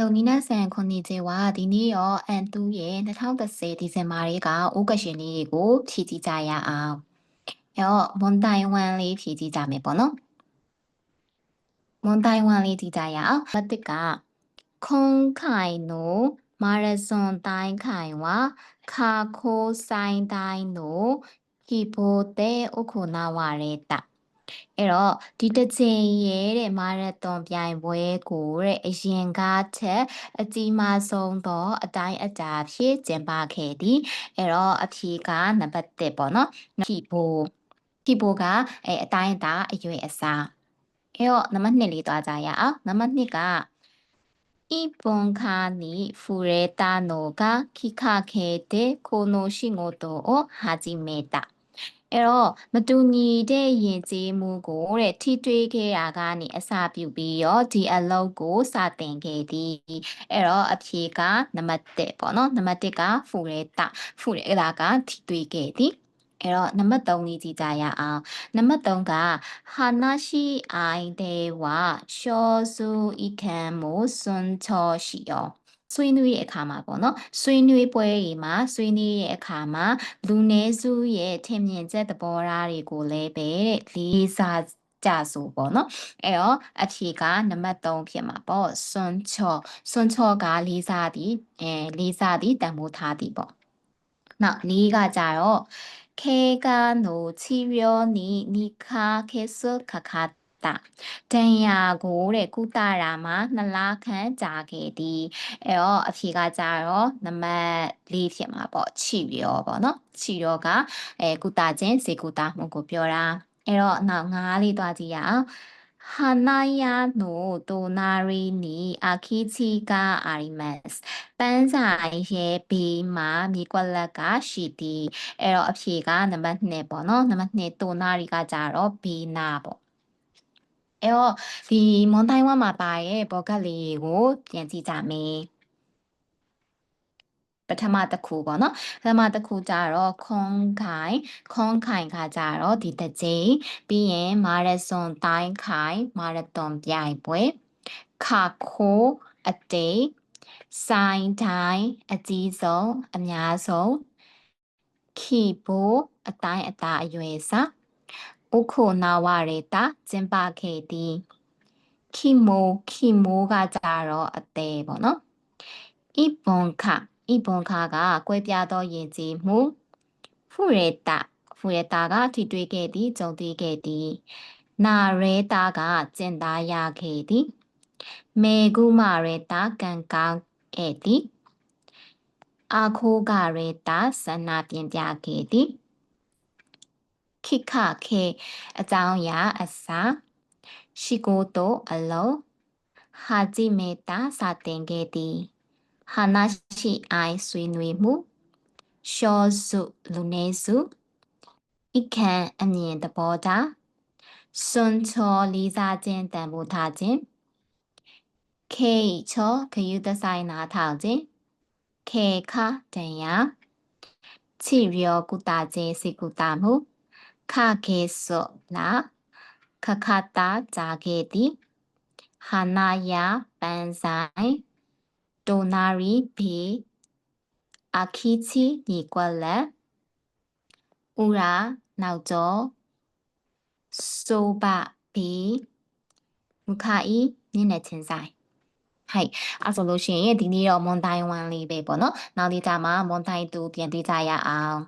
Hello, Nina San, konnichiwa. ဒီနေ့ရောအန်တူရဲ့2010ဒီဇင်ဘာလေးကဥက္ကရှင်လေးကိုဖြည့်ကြည့်ကြရအောင်. အဲ့တော့မွန်တိုင်ဝမ်လေးဖြည့်ကြည့်ကြမယ်ပေါ့နော်. မွန်တိုင်ဝမ်လေးကြည့်ကြရအောင်. မတစ်ကခုံခိုင်နိုမာရဇွန်တိုင်းခိုင်ဝါခါခိုဆိုင်တိုင်းနိုခိပိုတဲဥခုနာဝါရဲတာ. အဲ့တော့ဒီတစ်ချိန်ရဲ့တဲ့မာရသွန်ပြိုင်ပွဲကိုတဲ့အရင်ကချက်အကြီးမားဆုံးသောအတိုင်းအတာဖြစ်ကျင်းပခဲ့သည်. အဲ့တော့အဖြေကနံပါတ် 1ပေါ့နော်. ခိပိုကအတိုင်းအတာအရွယ်အစား. အဲ့တော့နံပါတ် 2လေးသွားကြရအောင်. နံပါတ် 2က이번칸이フレタ노가きっかけでこの仕事を始めた. အဲ့တော့မတူညီတဲ့ယဉ်ကျေးမှုကိုတဲ့ထိတွေ့ခဲ့ရာကနေအစပြုပြီးတော့ဒီအလုပ်ကိုစတင်ခဲ့သည်. အဲ့တော့အဖြေကနံပါတ် 1ပေါ့နော်. နံပါတ် 1ကဖူရဲတာကထိတွေ့ခဲ့သည်. အဲ့တော့နံပါတ် 3လေးကြည့်ကြရအောင်. နံပါတ် 3က하나시아이대와少数意見も尊重しよ. ဆွေးနွေးတဲ့အခါမှာပေါ့နော်. ဆွေးနွေးပွဲတွေမှာဆွေးနွေးတဲ့အခါမှာလူနည်းစုရဲ့ထင်မြင်ချက်သဘောထားတွေကိုလည်းပဲလေးစားကြစို့ပေါ့နော်. အဲ့တော့အဖြေကနံပါတ် 3ဖြစ်မှာပေါ့. စွန်ချောကလေးစားသည်တန်ဖိုးထားသည်ပေါ့.နောက် 4ကကြတော့ ခေ가노치료니니카케스카카다. ဒဏ်ရာကိုတဲ့ကုသရာမှာ2လခန့်ကြာခဲ့သည်. အဲ့တော့အဖြေကကြတော့နံပါတ် 4ဖြစ်မှာပေါ့. ချိရောပေါ့နော်. ချိရောကကုသခြင်းဆေးကုသမှုကိုပြောတာ. အဲ့တော့နောက် 5လေးသွားကြည့်ရအောင်. 하나야の隣に空き地があります. ပန်းဆိုင်ရဲ့ဘေးမှာမြေကွက်လက်ကရှိသည်. အဲ့တော့အဖြေကနံပါတ် 2ပေါ့နော်. နံပါတ် 2 또나리가ကြတော့ဘေးနားပေါ့. အဲ့တော့ဒီမွန်တိုင်ဝမ်မှာပါတဲ့ဘောကလေးကိုပြန်ကြည့်ကြမယ်. ပထမတစ်ခုပေါ့နော်. ပထမတစ်ခုကြတော့ခေါင်းခိုင်ကကြတော့ဒီတစ်ကြိမ်. ပြီးရင်မာရဇွန်တိုင်းခိုင်မာရသွန်ပြိုင်ပွဲ. ခါခိုအတိတ်. ဆိုင်တိုင်းအကြီးဆုံးအများဆုံး. ခိပိုအတိုင်းအတာအရွယ်အစား. ဥခိုနာဝရတာကျင်းပခဲ့သည်. ခိမိုကကြတော့အသေးပေါ့နော်. 이번카ကကွဲပြားသောယဉ်ကျေးမှု. ဖူရဲတာကထိတွေ့ခဲ့သည်ကြုံတွေ့ခဲ့သည်. နာရဲတာကကျင့်သားရခဲ့သည်. မေဂုမာရဲတာကံကောင်းခဲ့သည်. အာခိုးကရဲတာဆန္ဒပြင်းပြခဲ့သည်. ခိခခေအကြောင်းအရာအစား. ရှိကိုတိုအလုပ်. ဟာဂျိမေတာစတင်ခဲ့သည်. 하나시아이ဆွေးနွေးမှု. 少数လူနည်းစု. 意見အမြင်သဘောထား. စွန်ချောလေးစားခြင်းတန်ဖိုးထားခြင်း. ခေイチョဂရုတစိုက်နားထောင်ခြင်း. ခေခဒဏ်ရာ. ချိရောကုသခြင်းဆေးကုသမှု. ခခေဆိုလာ. ခခတာကြာခဲ့သည်. 하나야ပန်းဆိုင်. 또나리ဘေး. အာခိချိမြေကွက်လက်. ဥရာနောက်ကျော. ဆိုးပဘေး. မူခါအီမျက်နှာချင်းဆိုင်. အဲ့ဆိုလို့ရှိရင်ဒီနေ့တော့မွန်တိုင်ဝမ်လေးပဲပေါ့နော်. နောက်နေ့ကျမှမွန်တိုင်တူပြန်တွေ့ကြရအောင်.